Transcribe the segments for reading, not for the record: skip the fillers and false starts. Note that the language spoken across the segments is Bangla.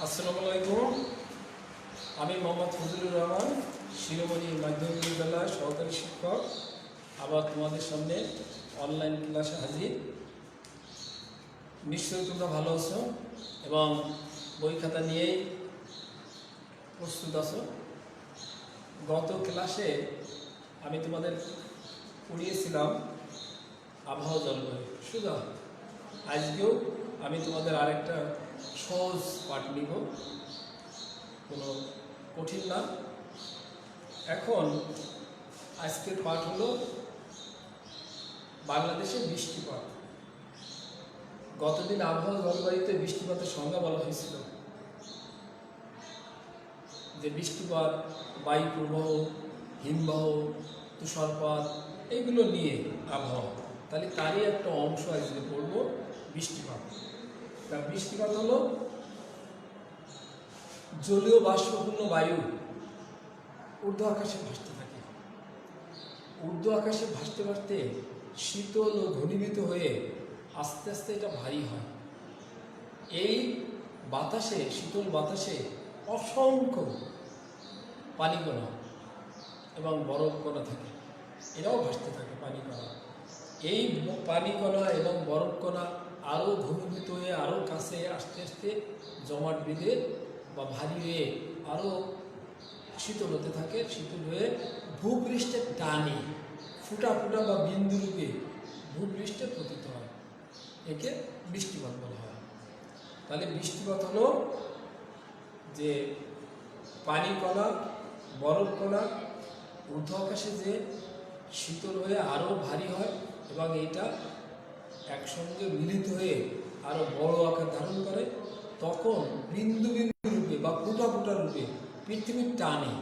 আসসালামু আলাইকুম। আমি মোহাম্মদ ফজলুর রহমান, শিরোমণি মাধ্যমিক বিদ্যালয়ের সহকারী শিক্ষক। আবার তোমাদের সামনে অনলাইন ক্লাসে হাজির। নিশ্চয়ই তোমরা ভালো আছো এবং বই খাতা নিয়েই প্রস্তুত আছো। গত ক্লাসে আমি তোমাদের পড়িয়েছিলাম আবহাওয়া জলবায়ু সুজা। আজকেও আমি তোমাদের আরেকটা সহজ পাঠ নিব, কোনো কঠিন না। এখন আজকের পাঠ হলো বাংলাদেশের বৃষ্টিপাত। গতদিন আবহাওয়া জলবায়ুতে বৃষ্টিপাতের সংজ্ঞা বলা হয়েছিল, যে বৃষ্টিপাত, বায়ু প্রবাহ, হিমবাহ, তুষারপাত, এইগুলো নিয়ে আবহাওয়া। তাহলে তারই একটা অংশ আজকে পড়ব বৃষ্টিপাত। তা বৃষ্টিপাত হলো জলীয় বাষ্পপূর্ণ বায়ু ঊর্ধ্ব আকাশে ভাসতে থাকে। ঊর্ধ্ব আকাশে ভাসতে ভাসতে শীতল ও ঘনীভূত হয়ে আস্তে আস্তে এটা ভারী হয়। এই বাতাসে, শীতল বাতাসে অসংখ্য পানিকণা এবং বরফ কণা থাকে, এরাও ভাসতে থাকে পানিকণা। এই পানিকণা এবং বরফ কণা আরও ঘনীভূত হয়ে আরও কাছে আস্তে আস্তে জমাট বেঁধে বা ভারী হয়ে আরও শীতল হতে থাকে। শীতল হয়ে ভূপৃষ্ঠের টানে ফুটা ফুটা বা বিন্দু রূপে ভূপৃষ্ঠে পতিত হয়। একে বৃষ্টিপাত বলা হয়। তাহলে বৃষ্টিপাত হলো যে পানিকণা, বরফ কণা ঊর্ধ্ব আকাশে যে শীতল হয়ে আরও ভারী হয় এবং এটা একসঙ্গে মিলিত হয়ে আরও বড় আকার ধারণ করে, তখন বিন্দু বিন্দু রূপে বা ফুটা ফুটা রূপে পৃথিবীর টানে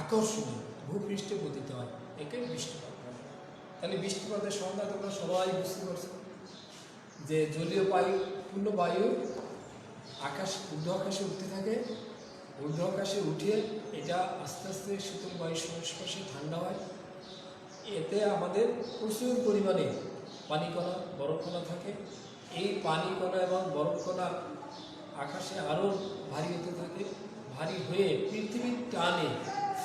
আকর্ষণে ভূপৃষ্ঠে পতিত হয়। একে বৃষ্টিপাত বলে। তাহলে বৃষ্টিপাতের সংজ্ঞা তোমরা সবাই বুঝতে পারছো, যে জলীয় পূর্ণ বায়ু ঊর্ধ্ব আকাশে উঠতে থাকে। ঊর্ধ্ব আকাশে উঠে এটা আস্তে আস্তে শীতল বায়ুর সংস্পর্শে ঠান্ডা হয়। এতে আমাদের প্রচুর পরিমাণে পানিকণা, বরফকণা থাকে। এই পানিকণা এবং বরফকণা আকাশে আরও ভারী হতে থাকে। ভারী হয়ে পৃথিবীর টানে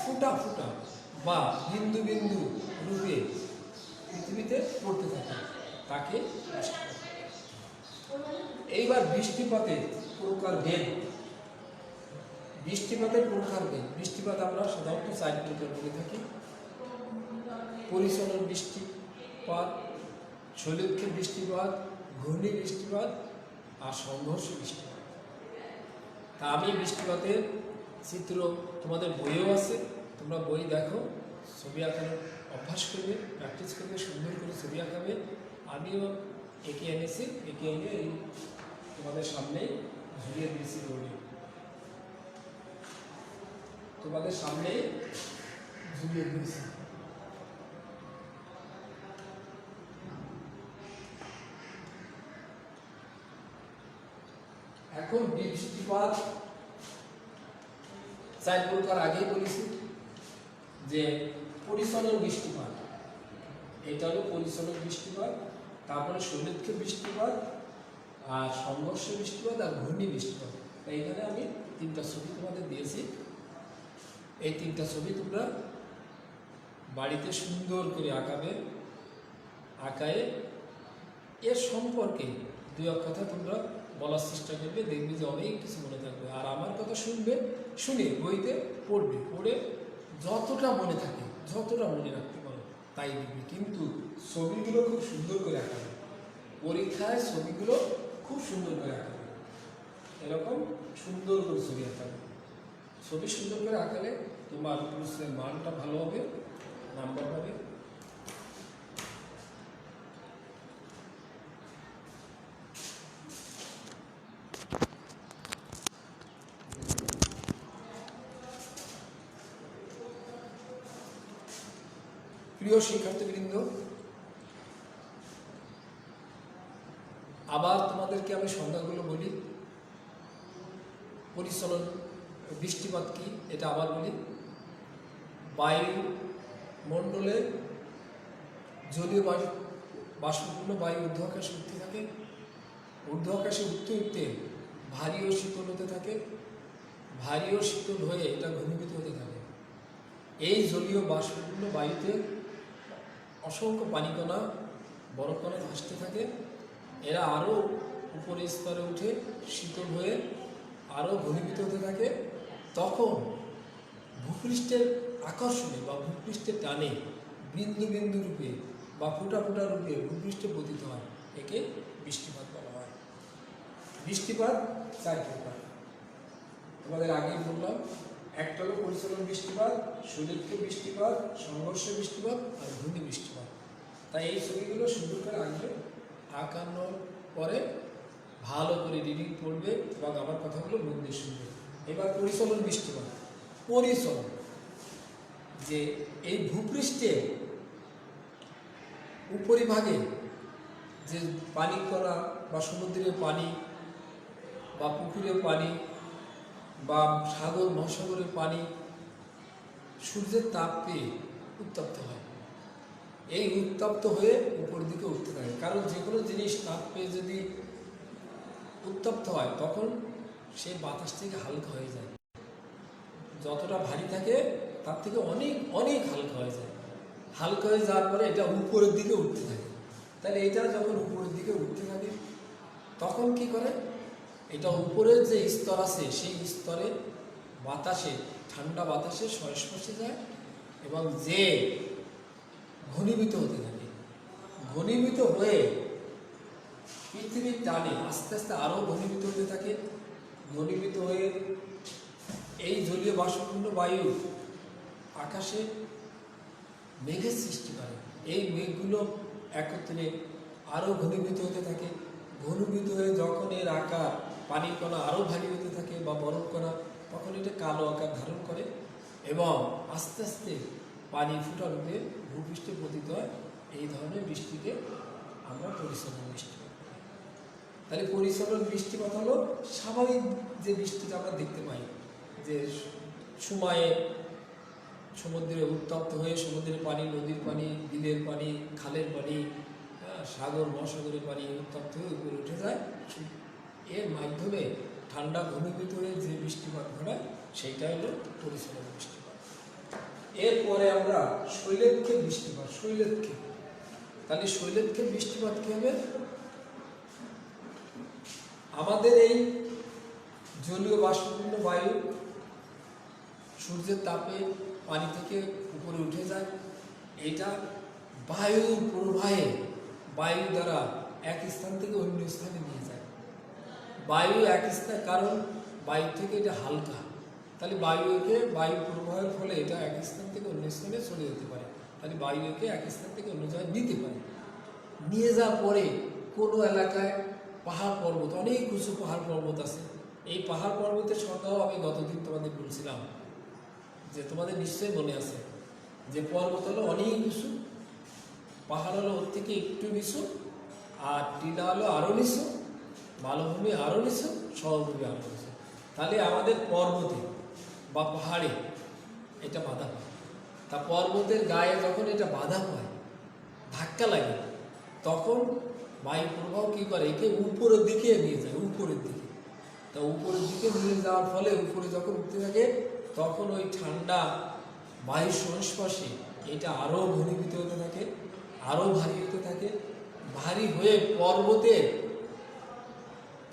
ফুটা ফুটা বা বিন্দু বিন্দু রূপে পৃথিবীতে পড়তে থাকে, তাকে বৃষ্টিপাত। এইবার বৃষ্টিপাতের প্রকারভেদ। বৃষ্টিপাতের প্রকারভেদ। বৃষ্টিপাত আমরা সাধারণত 4 প্রকার করে থাকি: পরিচলন বৃষ্টিপাত, শৈলক্ষেপ বৃষ্টিপাত, ঘূর্ণি বৃষ্টিপাত আর সংঘর্ষ বৃষ্টিপাত। তা আমি বৃষ্টিপাতের চিত্র তোমাদের বইও আছে, তোমরা বই দেখো, ছবি আঁকানোর অভ্যাস করবে, প্র্যাকটিস করবে, সুন্দর করে ছবি আঁকাবে। আমিও এঁকে এনেছি, এঁকে এনে এই তোমাদের সামনে ঝুলিয়ে দিয়েছি বই, তোমাদের সামনে ঝুলিয়ে দিয়েছি। এখন বৃষ্টিপাত 4 প্রকার আগেই বলেছি, যে পরিচলন বৃষ্টিপাত, এটা হলো পরিচলন বৃষ্টিপাত। তারপরে শৈলক্ষেপ বৃষ্টিপাত, আর সংঘর্ষ বৃষ্টিপাত, আর ঘূর্ণি বৃষ্টিপাত। এইখানে আমি 3টা ছবি তোমাদের দিয়েছি। এই 3টা ছবি তোমরা বাড়িতে সুন্দর করে আঁকাবে। আঁকায়ে এর সম্পর্কে 2 কথা তোমরা বলার চেষ্টা করবে, দেখবে যে অনেক কিছু মনে থাকবে। আর আমার কথা শুনবে, শুনে বইতে পড়বে, পড়ে যতটা মনে থাকে, যতটা মনে রাখতে পারো তাই লিখবে। কিন্তু ছবিগুলো খুব সুন্দর করে আঁকাবে। পরীক্ষায় ছবিগুলো খুব সুন্দর করে আঁকাবে, এরকম সুন্দর করে ছবি আঁকাবে। ছবি সুন্দর করে আঁকালে তোমার প্রশ্নের মানটা ভালো হবে, নাম্বার পাবে। প্রিয় শিক্ষার্থীবৃন্দ, আবার তোমাদেরকে আমি সংজ্ঞাগুলো বলি। পরিচলন বৃষ্টিপাত কি এটা আবার বলি। বায়ু মণ্ডলে জলীয় বাষ্পপূর্ণ বায়ু ঊর্ধ্ব আকাশে উঠতে থাকে। ঊর্ধ্ব আকাশে উঠতে উঠতে ভারী ও শীতল হতে থাকে, ভারী ও শীতল হয়ে এটা ঘনীভূত হতে থাকে। এই জলীয় বাষ্পপূর্ণ বায়ুতে অসংখ্য পানিকণা, বরফকণা ভাসতে থাকে। এরা আরও উপরের স্তরে উঠে শীতল হয়ে আরও ঘনীভূত হতে থাকে। তখন ভূপৃষ্ঠের আকর্ষণে বা ভূপৃষ্ঠের টানে বিন্দু বিন্দু রূপে বা ফুটা ফুটা রূপে ভূপৃষ্ঠে পতিত হয়। একে বৃষ্টিপাত বলা হয়। বৃষ্টিপাত চার প্রকার, তোমাদের আগেই বললাম। একটা হলো পরিচালন বৃষ্টিপাত, শৈলক্ষে বৃষ্টিপাত, সংঘর্ষ বৃষ্টিপাত আর ঘূর্ণি বৃষ্টিপাত। তাই এই ছবিগুলো সুন্দর করে আঁকবে, আঁকানোর পরে ভালো করে রিডিং পড়বে এবং আমার কথাগুলো মন দিয়ে শুনবে। এবার পরিচালন বৃষ্টিপাত। পরিচলন, যে এই ভূপৃষ্ঠে উপরিভাগে যে পানি কণা বা সমুদ্রের পানি বা পুকুরের পানি বা সাগর মহাসাগরের পানি সূর্যের তাপ পেয়ে উত্তপ্ত হয়। এই উত্তপ্ত হয়ে উপরের দিকে উঠতে থাকে। কারণ যে কোনো জিনিস তাপ পেয়ে যদি উত্তপ্ত হয় তখন সে বাতাস থেকে হালকা হয়ে যায়। যতটা ভারী থাকে তার থেকে অনেক অনেক হালকা হয়ে যায়। হালকা হয়ে যাওয়ার পরে এটা উপরের দিকে উঠতে থাকে। তাহলে এটা যখন উপরের দিকে উঠতে থাকে তখন কি করে, এটা উপরের যে স্তর আছে সেই স্তরে বাতাসে, ঠান্ডা বাতাসে সংস্পর্শে যায় এবং যে ঘনীভূত হতে থাকে। ঘনীভূত হয়ে পৃথিবীর টানে আস্তে আস্তে আরও ঘনীভূত হতে থাকে। ঘনীভূত হয়ে এই জলীয় বাষ্পপূর্ণ বায়ু আকাশে মেঘের সৃষ্টি করে। এই মেঘগুলো একত্রে আরও ঘনীভূত হতে থাকে। ঘনীভূত হয়ে যখন এর আকার পানির কণা আরও ভারী হতে থাকে বা বরফ কণা, তখন এটা কালো আকার ধারণ করে এবং আস্তে আস্তে পানি ফুটা রূপে ভূপৃষ্ঠে পতিত হয়। এই ধরনের বৃষ্টিকে আমরা পরিচালন বৃষ্টিপাত বলি। তাহলে পরিচালন বৃষ্টিপাত হলো স্বাভাবিক যে বৃষ্টিটা আমরা দেখতে পাই, যে সময়ে সমুদ্রে উত্তপ্ত হয়ে সমুদ্রের পানি, নদীর পানি, বিলের পানি, খালের পানি, সাগর মহাসাগরের পানি উত্তপ্ত হয়ে উপরে উঠে যায়। এর মাধ্যমে ঠান্ডা ঘনীভূত হয়ে যে বৃষ্টিপাত ঘটায় সেইটা হলো পরিচালন বৃষ্টিপাত। এরপরে আমরা শৈলক্ষেপ বৃষ্টিপাত। শৈলক্ষেপ, তাহলে শৈলক্ষেপ বৃষ্টিপাত কি হবে? আমাদের এই জলীয় বাষ্পপূর্ণ বায়ু সূর্যের তাপে পানি থেকে উপরে উঠে যায়। এটা বায়ুর প্রবাহে, বায়ু দ্বারা এক স্থান থেকে অন্য স্থানে নিয়ে যায়। বায়ু এক স্থান, কারণ বায়ু থেকে এটা হালকা, তাহলে বায়ু প্রবাহের ফলে এটা এক স্থান থেকে অন্য স্থানে চলে যেতে পারে। তাহলে বায়ু একে এক স্থান থেকে অন্য জায়গায় নিতে পারে। নিয়ে যাওয়ার পরে কোনো এলাকায় পাহাড় পর্বত, অনেক উঁচু পাহাড় পর্বত আছে। এই পাহাড় পর্বতের সংখ্যাও আমি গতদিন তোমাদের বলছিলাম, যে তোমাদের নিশ্চয়ই মনে আছে যে পর্বত হলো অনেক উঁচু, পাহাড় হলো ওর থেকে একটু নিচু, আর টিলা হলো আরও নিচু, মালভূমি আরও নিচু, সমভূমি আরও নিচু। তাহলে আমাদের পর্বতে বা পাহাড়ে এটা বাধা পায়। তা পর্বতের গায়ে যখন এটা বাধা পায়, ধাক্কা লাগে, তখন বায়ু প্রবাহ কী করে, একে উপরের দিকে নিয়ে যায়, উপরের দিকে। তা উপরের দিকে নিয়ে যাওয়ার ফলে উপরে যখন উঠতে থাকে তখন ওই ঠান্ডা বায়ুর সংস্পর্শে এটা আরও ঘনীভূত হতে থাকে, আরও ভারী হতে থাকে। ভারী হয়ে পর্বতের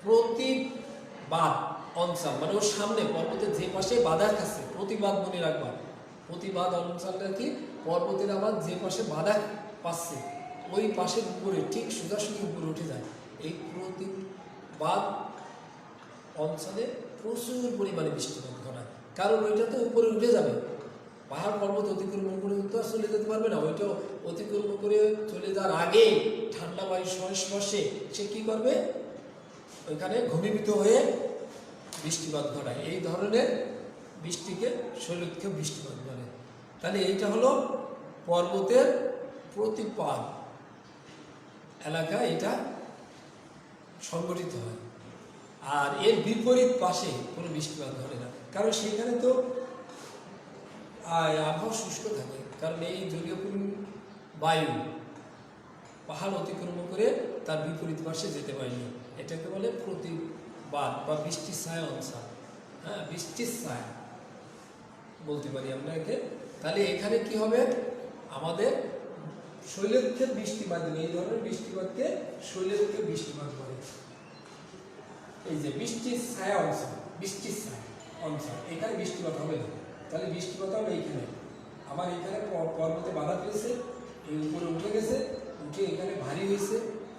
প্রতিবাদ অঞ্চল, মানে ওর সামনে পর্বতের যে পাশে বাধার কাছে, প্রতিবাদ মনে রাখবা, প্রতিবাদ অঞ্চলটা কি, পর্বতের আবার যে পাশে বাধা পাচ্ছে ওই পাশের উপরে ঠিক সোজাসুজি উপরে উঠে যায়। এই প্রতিবাদ অঞ্চলে প্রচুর পরিমাণে বৃষ্টিপাত ঘটায়, কারণ ওইটা তো উপরে উঠে যাবে। পাহাড় পর্বত অতিক্রমণ করে তো আর চলে যেতে পারবে না, ওইটা অতিক্রমণ করে চলে যাওয়ার আগে ঠান্ডা বায়ুর সংস্পর্শে সে কী করবে, ওইখানে ঘনীভূত হয়ে বৃষ্টিপাত ঘটায়। এই ধরনের বৃষ্টিকে শৈলক্ষেপ বৃষ্টিপাত বলে। তাহলে এইটা হলো পর্বতের প্রতিপাদ এলাকায় এটা সংগঠিত হয়। আর এর বিপরীত পাশে কোনো বৃষ্টিপাত ঘটে না, কারণ সেখানে তো আবহাওয়া শুষ্ক থাকে। কারণ এই জলীয় বায়ু পাহাড় অতিক্রমণ করে তার বিপরীত পাশে যেতে পারেনি, এটাকে বলে প্রতিবাদ বাদ বা বৃষ্টির ছায়া অঞ্চল, হ্যাঁ বৃষ্টির ছায়া বলতে পারি আমরা একে। তাহলে এখানে কি হবে, আমাদের শৈলক্ষের বৃষ্টিপাত, এই ধরনের বৃষ্টিপাতকে শৈলক্ষের বৃষ্টিপাত বলে। এই যে বৃষ্টির ছায়া অঞ্চল, বৃষ্টির ছায়া অঞ্চল, এখানে বৃষ্টিপাত হবে না। তাহলে বৃষ্টিপাত হবে এইখানে, আবার এখানে পর্বতে বাধা পেয়েছে, এই উপরে উঠে গেছে, উঠে এখানে ভারী হয়েছে,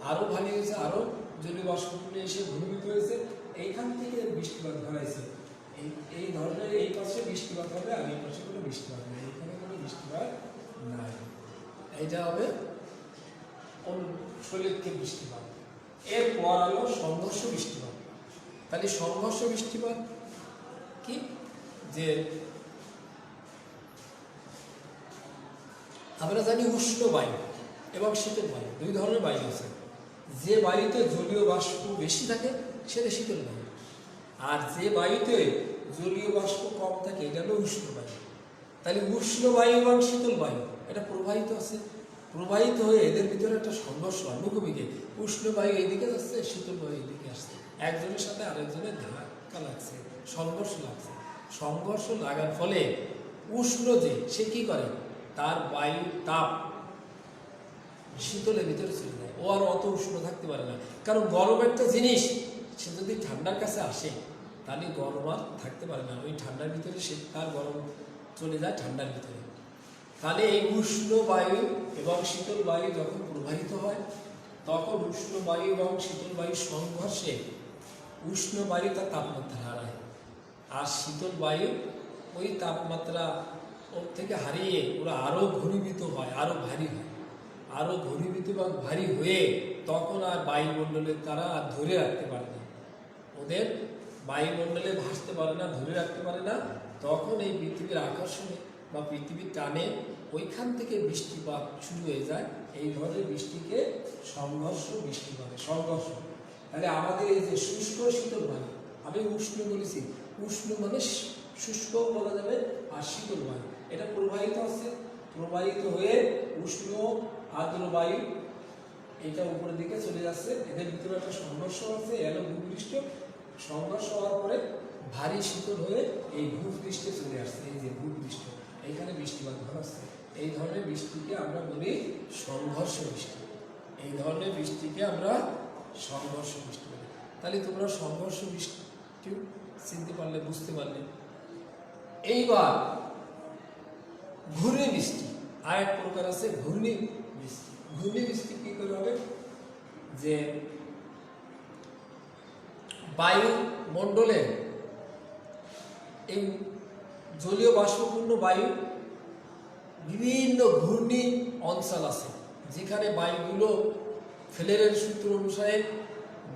আরো ভারী হয়েছে, আরো জলীয় বাষ্পপূর্ণ এসে ঘনীভূত হয়েছে, এইখান থেকে বৃষ্টিপাত ধরাইছে। এই ধরনের এই পাশে বৃষ্টিপাত হবে, আর এই পাশে কোনো বৃষ্টিপাত নেই, এখানে কোনো বৃষ্টিপাত নাই। এইটা হবে শৈলক্ষের বৃষ্টিপাত। এরপর হলো সংঘর্ষ বৃষ্টিপাত। তাহলে সংঘর্ষ বৃষ্টিপাত কি, যে আমরা জানি উষ্ণ বায়ু এবং শীতল বায়ু, দুই ধরনের বায়ু আছে। যে বায়ুতে জলীয় বাষ্প বেশি থাকে সেটা শীতল বায়ু, আর যে বায়ুতে জলীয় বাষ্প কম থাকে এটা হলো উষ্ণ বায়ু। তাহলে উষ্ণ বায়ু এবং শীতল বায়ু এটা প্রবাহিত আছে, প্রবাহিত হয়ে এদের ভিতরে একটা সংঘর্ষ হয় মুখোমুখি। উষ্ণ বায়ু এদিকে যাচ্ছে, শীতল বায়ু এদিকে আসছে, একজনের সাথে আরেকজনের ধাক্কা লাগছে, সংঘর্ষ লাগছে। সংঘর্ষ লাগার ফলে উষ্ণ যে সে কি করে, তার বায়ুর তাপ শীতলের ভিতরে চলে যায়, ও আর অত উষ্ণ থাকতে পারে না। কারণ গরম একটা জিনিস, সে যদি ঠান্ডার কাছে আসে তাহলে গরম আর থাকতে পারে না, ওই ঠান্ডার ভিতরে সে তার গরম চলে যায় ঠান্ডার ভিতরে। তাহলে এই উষ্ণ বায়ু এবং শীতল বায়ু যখন প্রবাহিত হয়, তখন উষ্ণ বায়ু এবং শীতল বায়ুর সংঘর্ষে উষ্ণ বায়ু তার তাপমাত্রা হারায়, আর শীতল বায়ু ওই তাপমাত্রা ওর থেকে হারিয়ে ওরা আরো ঘনীভূত হয়, আরো ভারী হয়, আরো ঘনীভূত এবং ভারী হয়ে তখন আর বায়ুমণ্ডলে তারা আর ধরে রাখতে পারে না, ওদের বায়ুমণ্ডলে ভাসতে পারে না, ধরে রাখতে পারে না। তখন এই পৃথিবীর আকর্ষণে বা পৃথিবীর টানে ওইখান থেকে বৃষ্টিপাত শুরু হয়ে যায়। এই ধরনের বৃষ্টিকে সংঘর্ষ বৃষ্টি বলে, সংঘর্ষ। তাহলে আমাদের এই যে শুষ্ক শীতল বায়ু, আমি উষ্ণ বলেছি, উষ্ণ মানে শুষ্ক বলা যাবে, আর শীতল বায়ু এটা প্রবাহিত আছে, প্রবাহিত হয়ে উষ্ণ আর্দ্র বায়ু এটা উপরের দিকে চলে যাচ্ছে, এদের ভিতরে একটা সংঘর্ষ আছে, এলো ভূপৃষ্ঠ, সংঘর্ষ হওয়ার পরে ভারী শীতল হয়ে এই ভূপৃষ্ঠে চলে আসছে, এই যে ভূপৃষ্ঠ, এইখানে বৃষ্টিপাত ঘটাচ্ছে। এই ধরনের বৃষ্টিকে আমরা বলি সংঘর্ষ বৃষ্টি, এই ধরনের বৃষ্টিকে আমরা সংঘর্ষ বৃষ্টি বলি। তাহলে তোমরা সংঘর্ষ বৃষ্টি চিনতে পারলে, বুঝতে পারলে। এইবার ঘূর্ণি বৃষ্টি, আর এক প্রকার আছে ঘূর্ণি বৃষ্টি। ঘূর্ণি বৃষ্টি কি করে হবে, যে বায়ু মণ্ডলে এই জলীয় বাষ্পপূর্ণ বায়ু বিভিন্ন ঘূর্ণি অঞ্চল আছে, যেখানে বায়ুগুলো ফ্লেরের সূত্র অনুসারে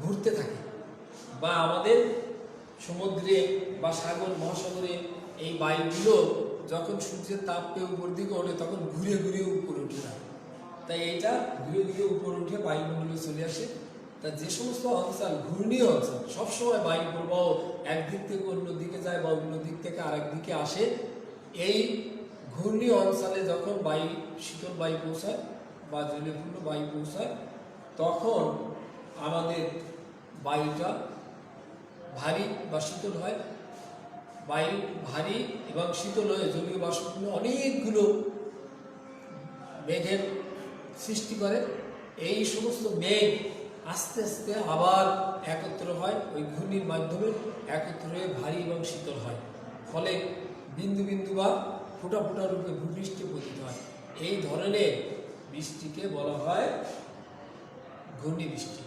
ঘুরতে থাকে, বা আমাদের সমুদ্রে বা সাগর মহাসাগরে এই বায়ুগুলো যখন সূর্যের তাপ পেয়ে উপর দিকে ওঠে তখন ঘুরে ঘুরে উপরে উঠে যায়। তাই এইটা ঘুরে ঘুরে উপরে উঠে বায়ুমণ্ডলে চলে আসে। তা যে সমস্ত অঞ্চল ঘূর্ণি অঞ্চল, সবসময় বায়ু প্রবাহ একদিক থেকে অন্য দিকে যায় বা অন্য দিক থেকে আরেক দিকে আসে, এই ঘূর্ণি অঞ্চলে যখন বায়ু শীতল বায়ু পৌঁছায় বা জলীয়পূর্ণ বায়ু পৌঁছায়, তখন আমাদের বায়ুটা ভারী বা শীতল হয়। বায়ু ভারী এবং শীতল হয়ে জলীয় বাষ্পপূর্ণ অনেকগুলো মেঘের সৃষ্টি করে। এই সমস্ত মেঘ আস্তে আস্তে আবার একত্র হয়, ওই ঘূর্ণির মাধ্যমে একত্র হয়ে ভারী এবং শীতল হয়, ফলে বিন্দু বিন্দু বা ফোঁটা ফোঁটা রূপে ভূপৃষ্ঠে পতিত হয়। এই ধরনের বৃষ্টিকে বলা হয় ঘূর্ণি বৃষ্টি।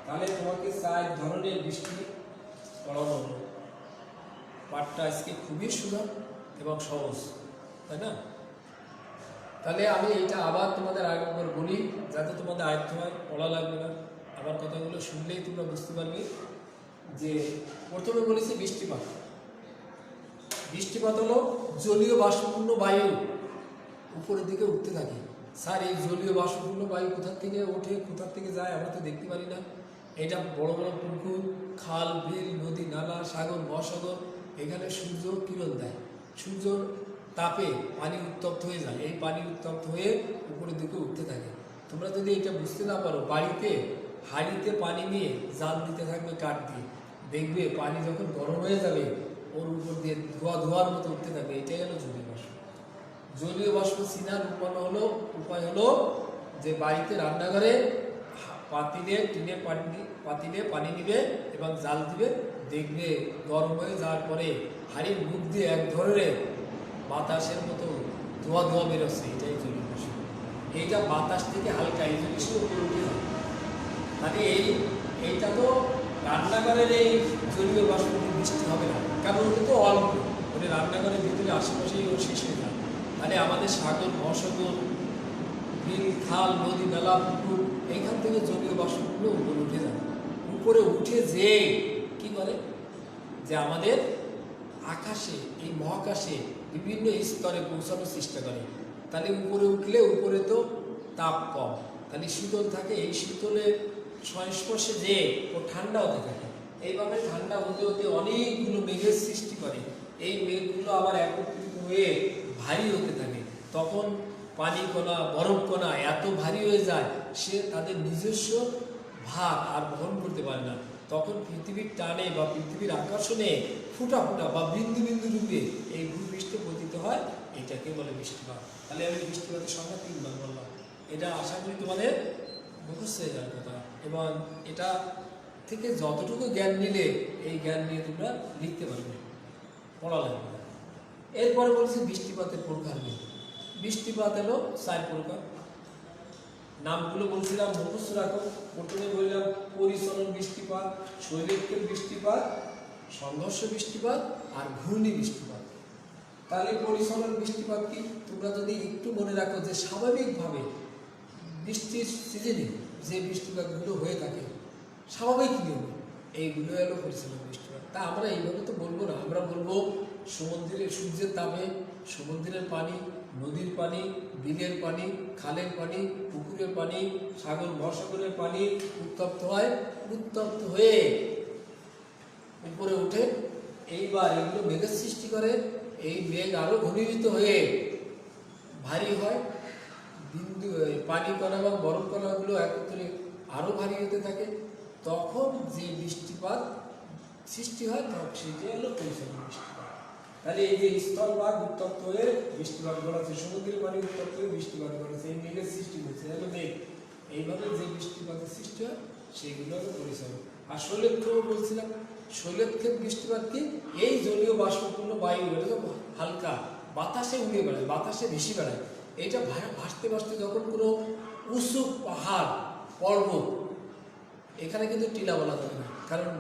তাহলে তোমাকে 4 ধরনের বৃষ্টি পড়ানো হলো। পাঠটা আজকে খুবই সুন্দর এবং সহজ, তাই না? তাহলে আমি এইটা আবার তোমাদের আরেকবার বলি, যাতে তোমাদের আয়ত্ত হয়, পড়া লাগবে না, আমার কথাগুলো শুনলেই তোমরা বুঝতে পারবে। যে প্রথমে বলেছি বৃষ্টিপাত। বৃষ্টিপাত হলো জলীয় বাষ্পপূর্ণ বায়ু উপরের দিকে উঠতে থাকে। স্যার এই জলীয় বাষ্পপূর্ণ বায়ু কোথার থেকে ওঠে, কোথার থেকে যায় আমরা তো দেখতে পারি না। এটা বড় বড় পুকুর, খাল, বিল, নদী, নালা, সাগর, মহাসাগর, এখানে সূর্য কিরণ দেয়, সূর্য তাপে পানি উত্তপ্ত হয়ে যায়, এই পানি উত্তপ্ত হয়ে উপরের দিকে উঠতে থাকে। তোমরা যদি এটা বুঝতে না পারো, বাড়িতে হাঁড়িতে পানি নিয়ে জাল দিতে থাকবে কাঠ দিয়ে, দেখবে পানি যখন গরম হয়ে যাবে ওর উপর দিয়ে ধোয়ার মতো উঠতে থাকবে, এটাই হলো জলীয় বাষ্প। জলীয় বাষ্প চিনার উপায় হলো যে বাড়িতে রান্নাঘরে পাতিলে পানি নিবে এবং জাল দিবে, দেখবে গরম হয়ে যাওয়ার পরে হাড়ির মুখ দিয়ে এক ধরনের বাতাসের মতো ধোয়া বেরোচ্ছে, এটাই জলীয় বাষ্প। এইটা বাতাস থেকে হালকা এই জিনিস উপরে উঠে যায়। মানে এইটা তো রান্নাঘরের এই জলীয় বাষ্প বৃষ্টি হবে না, কারণ ওটা তো অল্প, ওটা রান্নাঘরের ভিতরে আশেপাশেই ও শেষ হয়ে যায়। মানে আমাদের সাগর, মহাসাগর, বিল, খাল, নদী, নালা, পুকুর, এইখান থেকে জলীয় বাষ্পগুলো উপরে উঠে যায়। উপরে উঠে যে কি করে, যে আমাদের আকাশে, এই মহাকাশে বিভিন্ন স্তরে পৌঁছানোর চেষ্টা করে। তাহলে উপরে উঠলে উপরে তো তাপ কম, তাহলে শীতল থাকে, এই শীতলের সংস্পর্শে যে ও ঠান্ডা হতে থাকে। এইভাবে ঠান্ডা হতে হতে অনেকগুলো মেঘের সৃষ্টি করে, এই মেঘগুলো আবার একত্রিত হয়ে ভারী হতে থাকে। তখন পানি কণা, বরফ কণা এত ভারী হয়ে যায় সে তাদের নিজস্ব ভার আর বহন করতে পারে না। তখন পৃথিবীর টানে বা পৃথিবীর আকর্ষণে ফুটা বা বিন্দু রূপে এই ভূপৃষ্ঠে পতিত হয়, এটাকে বলে বৃষ্টিপাত। তাহলে আমি বৃষ্টিপাতের সংখ্যা 3বার বললাম। এটা আশা করি তোমাদের মুখস্থ হয়ে যাওয়ার কথা, এবং এটা থেকে যতটুকু জ্ঞান নিলে এই জ্ঞান নিয়ে তোমরা লিখতে পারবে, পড়া লাগবে। এরপরে বলছি বৃষ্টিপাতের প্রকার নিয়ে। বৃষ্টিপাত হলো 4 প্রকার। নামগুলো বলছিলাম, মুখস্থ রাখো। প্রথমে বললাম পরিচলন বৃষ্টিপাত, শৈলক্ষের বৃষ্টিপাত, সংঘর্ষ বৃষ্টিপাত আর ঘূর্ণি বৃষ্টিপাত। তাহলে পরিচলন বৃষ্টিপাত কি, তোমরা যদি একটু মনে রাখো যে স্বাভাবিকভাবে বৃষ্টির সিজনে যে বৃষ্টিপাতগুলো হয়ে থাকে স্বাভাবিক নিয়মে, এইগুলো হলো পরিচলন বৃষ্টিপাত। তা আমরা এইভাবে তো বলবো না, আমরা বলবো সমুদ্রের সূর্যের তাপে সমুদ্রের পানি, নদীর পানি, বিলের পানি, খালের পানি, পুকুরের পানি, সাগর মহাসাগরের পানি উত্তপ্ত হয়, উত্তপ্ত হয়ে উপরে উঠে, এইবার এগুলো মেঘের সৃষ্টি করে। এই মেঘ আরো ঘনীভূত হয়ে ভারী হয়, পানি কণা বা বরফ কণাগুলো একত্রে আরো ভারী হতে থাকে। তখন যে বৃষ্টিপাত সৃষ্টি হয় তখন সেটি হলো পরিচলন বৃষ্টিপাত। তাহলে এই যে স্থলভাগ উত্তপ্ত হয়ে বৃষ্টিপাত ঘটাচ্ছে, সমুদ্রের পানি উত্তপ্ত হয়ে বৃষ্টিপাত ঘটাচ্ছে, এই মেঘের সৃষ্টি হচ্ছে, হলো মেঘ। এইভাবে যে বৃষ্টিপাতের সৃষ্টি হয় সেইগুলো হলো পরিচলন। আর শৈলক্ষেও বলছিলাম, শৈলক্ষের বৃষ্টিপাত কি, এই জলীয় বাষ্পপূর্ণ বায়ু হালকা বাতাসে উড়ে বেড়ায়, বাতাসে ভেসে বেড়ায়। এটা ভাসতে যখন কোনো উঁচু পাহাড়, পর্বত, এখানে কিন্তু টিলা বলা যাবে না, কারণ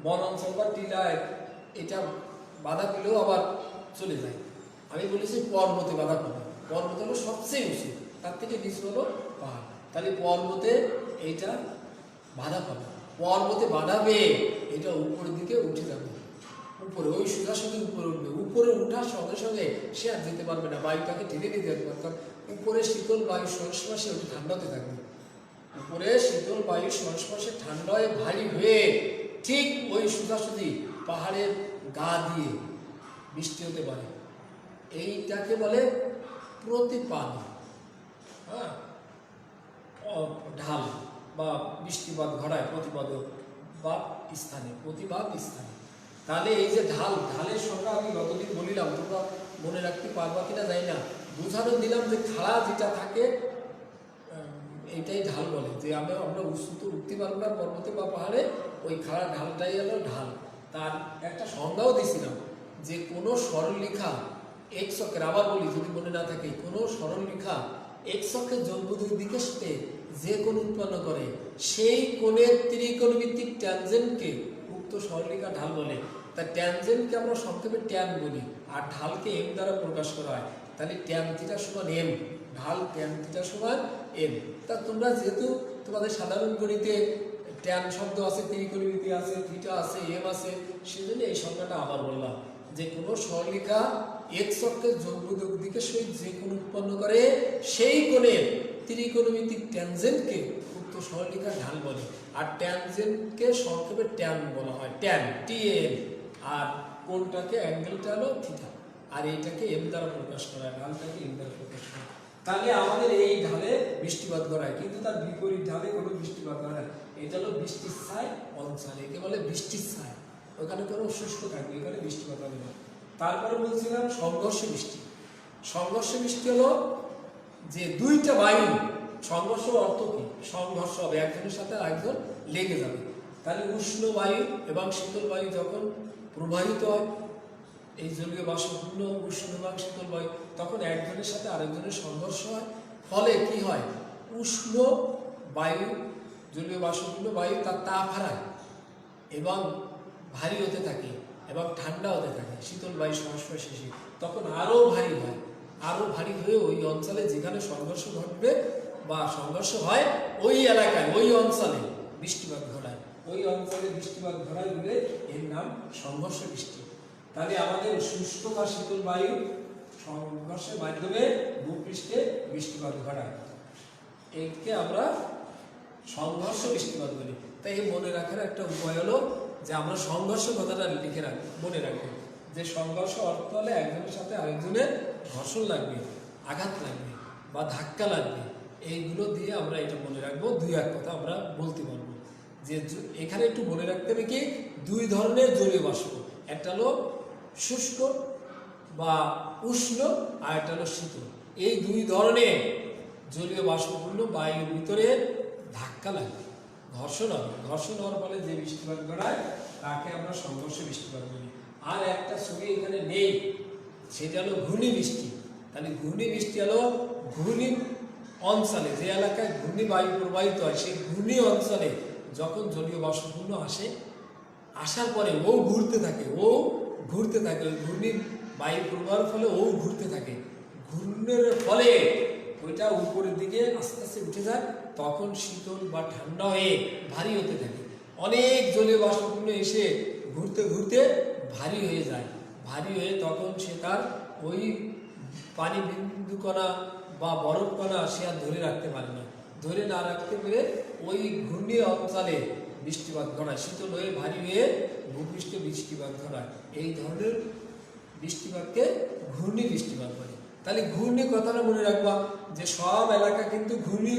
বন অঞ্চল বা টিলায় এটা বাধা পেলেও আবার চলে যায়। আমি বলেছি পর্বতে বাধা পাবে, পর্বত হলো সবচেয়ে উঁচু, তার থেকে নিচু হলো পাহাড়। তাহলে পর্বতে এইটা বাধা পাবে, পর্বতে বাধা পেয়ে এটা উপরের দিকে উঠে যাবে, উপরে ওই সোজাসুজি উপরে উঠবে। উপরে উঠার সঙ্গে সঙ্গে সে আর যেতে পারবে না, বায়ুটাকে ঠেলে নিতে পারবে, কারণ উপরে শীতল বায়ুর সংস্পর্শে ওটা ঠান্ডা হতে থাকবে। উপরে শীতল বায়ুর সংস্পর্শে ঠান্ডা হয়ে ভারী হয়ে ঠিক ওই সোজাসুজি পাহাড়ের গা দিয়ে বৃষ্টি হতে পারে। এইটাকে বলে প্রতিপাদ, হ্যাঁ, ঢাল বা বৃষ্টিপাত ঘটায় প্রতিপাদ স্থানে। তাহলে এই যে ঢালের সংখ্যা আমি গতদিন বলিলাম, তোমরা মনে রাখতে পারবা কিনা জানি না, বোঝানো দিলাম যে খাড়া যেটা থাকে এইটাই ঢাল বলে। যে আমরা উঁচুতে উঠতে পারবো না পর্বতে বা পাহাড়ে, ওই খাড়া ঢালটাই হলো ঢাল। তার একটা সংজ্ঞাও দিয়েছিলাম যে কোনো সরলরেখা এক্স অক্ষের, আবার বলি যদি মনে না থাকে, কোনো সরলরেখা এক্স অক্ষের দিকে সাথে যে কোণ উৎপন্ন করে সেই কোণের ত্রিকোণমিতিক ট্যানজেন্টকে উক্ত সরলরেখা ঢাল বলে। তা ট্যানজেন্টকে আমরা সংক্ষেপে ট্যান বলি, আর ঢালকে এম দ্বারা প্রকাশ করা হয়। তাহলে ট্যান থিটা সমান এম, ঢাল ট্যান থিটা সমান এম। তা তোমরা যেহেতু তোমাদের সাধারণ গণিতে ট্যান শব্দ আছে, ত্রিকোণমিতি আছে, থিটা আছে, এম আছে, সেজন্য এই সংখ্যাটা আবার বললাম যে কোনো সরলরেখা এক্স অক্ষের যোগবোধক দিকে সহিত যে কোণ উৎপন্ন করে সেই কোণের ত্রিকোণমিতিক ট্যানজেন্টকে উক্ত সরলরেখা ঢাল বলে। আর ট্যানজেন্টকে সংক্ষেপে ট্যান বলা হয়, ট্যান টিএন। আর কোণটাকে, অ্যাঙ্গেলটা হলো থিটা, আর এইটাকে এম দ্বারা প্রকাশ করা হয়, ঢালটাকে এম দ্বারা প্রকাশ করা হয়। তাহলে আমাদের এই ঢালে বৃষ্টিপাত করায়, কিন্তু তার বিপরীত ঢালে কোনো বৃষ্টিপাত করে না। এটা হলো বৃষ্টির ছায় অঞ্চল, একে বলে বৃষ্টির ছায়। ওখানে কোনো শুষ্ক থাকবে, ওখানে বৃষ্টিপাত হবে না। তারপরে বলছিলাম সংঘর্ষ বৃষ্টি। সংঘর্ষ বৃষ্টি হলো যে দুইটা বায়ু সংঘর্ষ, অর্থ কি? সংঘর্ষ হবে, একজনের সাথে আরেকজন লেগে যাবে। তাহলে উষ্ণ বায়ু এবং শীতল বায়ু যখন প্রবাহিত হয়, এই জলীয় বাষ্পপূর্ণ উষ্ণ এবং শীতল বায়ু, তখন একজনের সাথে আরেকজনের সংঘর্ষ হয়। ফলে কি হয়? উষ্ণ বায়ু, জলীয় বাষ্পপূর্ণ বায়ু তার তাপ হারায় এবং ভারী হতে থাকে এবং ঠান্ডা হতে থাকে। শীতল বায়ু সংস্পর্শে তখন আরও ভারী হয়, আরও ভারী হয়ে ওই অঞ্চলে যেখানে সংঘর্ষ ঘটবে বা সংঘর্ষ হয়, ওই এলাকায় ওই অঞ্চলে বৃষ্টিপাত ঘটায়। ওই অঞ্চলে বৃষ্টিপাত ঘটায় বলে এর নাম সংঘর্ষ বৃষ্টি। তাহলে আমাদের শুষ্ক বা শীতল বায়ু সংঘর্ষের মাধ্যমে ভূপৃষ্ঠে বৃষ্টিপাত ঘটায়, একে আমরা সংঘর্ষ বৃষ্টিপাত বলি। তাই মনে রাখার একটা উপায় হলো যে আমরা সংঘর্ষ কথাটা লিখে রাখবো, মনে রাখবো যে সংঘর্ষ অর্থ হলে একজনের সাথে আরেকজনের ঘর্ষণ লাগবে, আঘাত লাগবে বা ধাক্কা লাগবে। এইগুলো দিয়ে আমরা এটা মনে রাখবো। দুই এক কথা আমরা বলতে পারবো যে এখানে একটু মনে রাখতে হবে কি, দুই ধরনের জলীয় বাষ্প, একটা হলো শুষ্ক বা উষ্ণ আর একটা হলো শীতল। এই দুই ধরনের জলীয় বাষ্পপূর্ণ বায়ুর ভিতরে ধাক্কা লাগে, ঘর্ষণ হবে। ঘর্ষণ হওয়ার ফলে যে বৃষ্টিপাত ঘটায় তাকে আমরা সংঘর্ষ বৃষ্টিপাত বলি। আর একটা ছবি এখানে নেই, সেটা হলো ঘূর্ণি বৃষ্টি। তাহলে ঘূর্ণি বৃষ্টি হলো ঘূর্ণি অঞ্চলে, যে এলাকায় ঘূর্ণি বায়ু প্রবাহিত হয়, সেই ঘূর্ণি অঞ্চলে যখন জলীয় বাষ্পপূর্ণ আসে, আসার পরে ও ঘুরতে থাকে, ওই ঘূর্ণি বায়ু প্রবাহের ফলে ও ঘুরতে থাকে। ঘূর্ণের ফলে ওইটা উপরের দিকে আস্তে আস্তে উঠে যায়, তখন শীতল বা ঠান্ডা হয়ে ভারী হতে থাকে। অনেক জলীয় বাষ্পপূর্ণ এসে ঘুরতে ঘুরতে ভারী হয়ে যায়। ভারী হয়ে তখন সে তার ওই পানি বিন্দু কণা বা বরফ কণা সে আর ধরে রাখতে পারে না। ধরে না রাখতে পেরে ওই ঘূর্ণি অঞ্চলে বৃষ্টিপাত ঘটায়, শীতল হয়ে ভারী হয়ে ভূপৃষ্ঠে বৃষ্টিপাত ঘটায়। এই ধরনের বৃষ্টিপাতকে ঘূর্ণি বৃষ্টিপাত বলে। তাহলে ঘূর্ণি কথাটা মনে রাখবা যে সব এলাকা কিন্তু ঘূর্ণি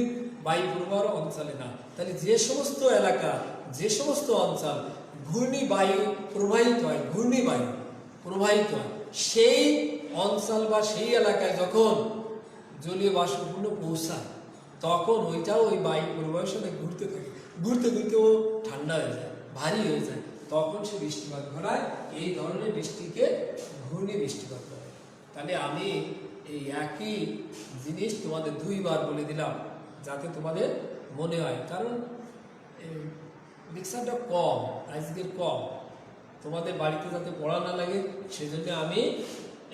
বায়ু প্রবাহ অঞ্চলে না। তাহলে যে সমস্ত এলাকা, যে সমস্ত অঞ্চল ঘূর্ণি বায়ু প্রবাহিত হয়, ঘূর্ণি বায়ু প্রবাহিত হয়, সেই অঞ্চল বা সেই এলাকায় যখন জলীয় বাষ্পপূর্ণ পৌঁছায়, তখন ওইটাও ওই বায়ু প্রবাহের সাথে ঘুরতে থাকে, ঘুরতে ঘুরতে ও ঠান্ডা হয়ে যায়, ভারী হয়ে যায়, তখন সে বৃষ্টিপাত ঘটায়। এই ধরনের বৃষ্টিকে ঘূর্ণি বৃষ্টিপাত করে। তাহলে আমি এই একই জিনিস তোমাদের দুইবার বলে দিলাম যাতে তোমাদের মনে হয়, কারণ লেকচারটা কম, আজকের কম, তোমাদের বাড়িতে যাতে পড়া না লাগে সেজন্য আমি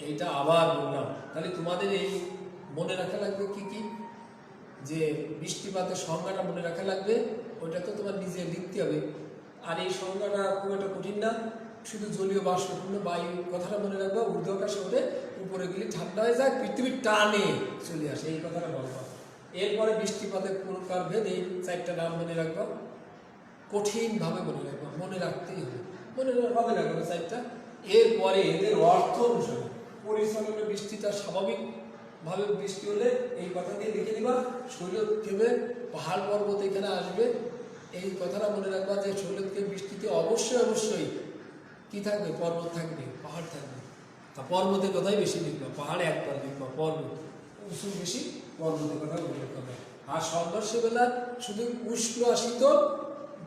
এইটা আবার বললাম। তাহলে তোমাদের এই মনে রাখা লাগবে কি কি, যে বৃষ্টিপাতের সংজ্ঞাটা মনে রাখা লাগবে, ওইটা তো তোমার নিজে লিখতে হবে। আর এই সংজ্ঞাটা খুব একটা কঠিন না, শুধু জলীয় বাষ্পপূর্ণ বায়ু কথাটা মনে রাখবা, ঊর্ধ্ব আকাশে ওঠে, উপরে গেলে ঠান্ডা হয়ে যায়, পৃথিবীর টানে চলে আসে, এই কথাটা বলবা। এরপরে বৃষ্টিপাতের প্রকার ভেদ, এই চারটা নাম মনে রাখবা, কঠিনভাবে মনে রাখবা, মনে রাখতেই হবে, মনে হবে না কোনো চারটা। এরপরে এদের অর্থ অনুসারে পরিচালনা, বৃষ্টিটা স্বাভাবিকভাবে বৃষ্টি হলে এই কথা দিয়ে লিখে নিবা, শৈলক্ষেপে পাহাড় পর্বত এখানে আসবে, এই কথাটা মনে রাখবা যে শৈলক্ষেপ বৃষ্টিতে অবশ্যই অবশ্যই কি থাকবে, পর্বত থাকবে, পাহাড় থাকবে। তা পর্বতের কথাই বেশি লিখবা, পাহাড়ে একবার লিখবা, পর্বত উঁচু বেশি, পর্বতের কথা উল্লেখ করবে। আর সংঘর্ষ বেলা শুধু উষ্ণ আর শীতল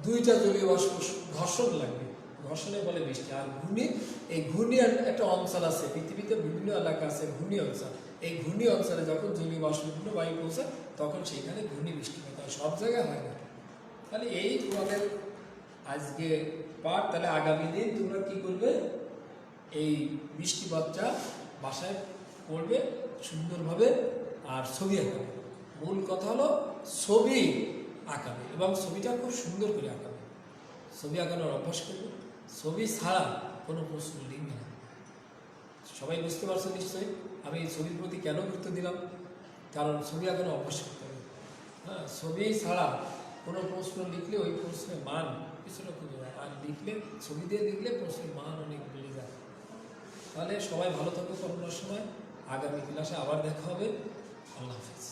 দুইটা জলীয় বাষ্প ঘর্ষণ লাগবে, ঘর্ষণে বলে বৃষ্টি। আর ঘূর্ণি, এই ঘূর্ণি একটা অঞ্চল আছে, পৃথিবীতে বিভিন্ন এলাকা আছে ঘূর্ণি অঞ্চল, এই ঘূর্ণি অঞ্চলে যখন জলীয় বাষ্পপূর্ণ বায়ু পৌঁছায় তখন সেইখানে ঘূর্ণি বৃষ্টিপাত হয়, সব জায়গায় হয় না। তাহলে এই তোমাদের আজকে পাঠ। তাহলে আগামী দিন তোমরা কি করবে, এই বৃষ্টিপাতটা বাসায় পড়বে সুন্দরভাবে, আর ছবি আঁকাবে। মূল কথা হলো ছবি আঁকাবে এবং ছবিটা খুব সুন্দর করে আঁকাবে, ছবি আঁকানোর অভ্যাস করবে। ছবি ছাড়া কোনো প্রশ্ন লিখবে না। সবাই বুঝতে পারছো নিশ্চয়ই আমি এই ছবির প্রতি কেন গুরুত্ব দিলাম, কারণ ছবি আঁকানোর অভ্যাস করতে হবে। হ্যাঁ, ছবি ছাড়া কোনো প্রশ্ন লিখলে ওই প্রশ্নের মান কিছুটা খুঁজে যায়, আর লিখলে ছবি দিয়ে লিখলে প্রশ্নের মান অনেক বেড়ে যায়। তাহলে সবাই ভালো থাকবে করোনার সময়। আগামী ক্লাসে আবার দেখা হবে। আল্লাহ হাফিজ।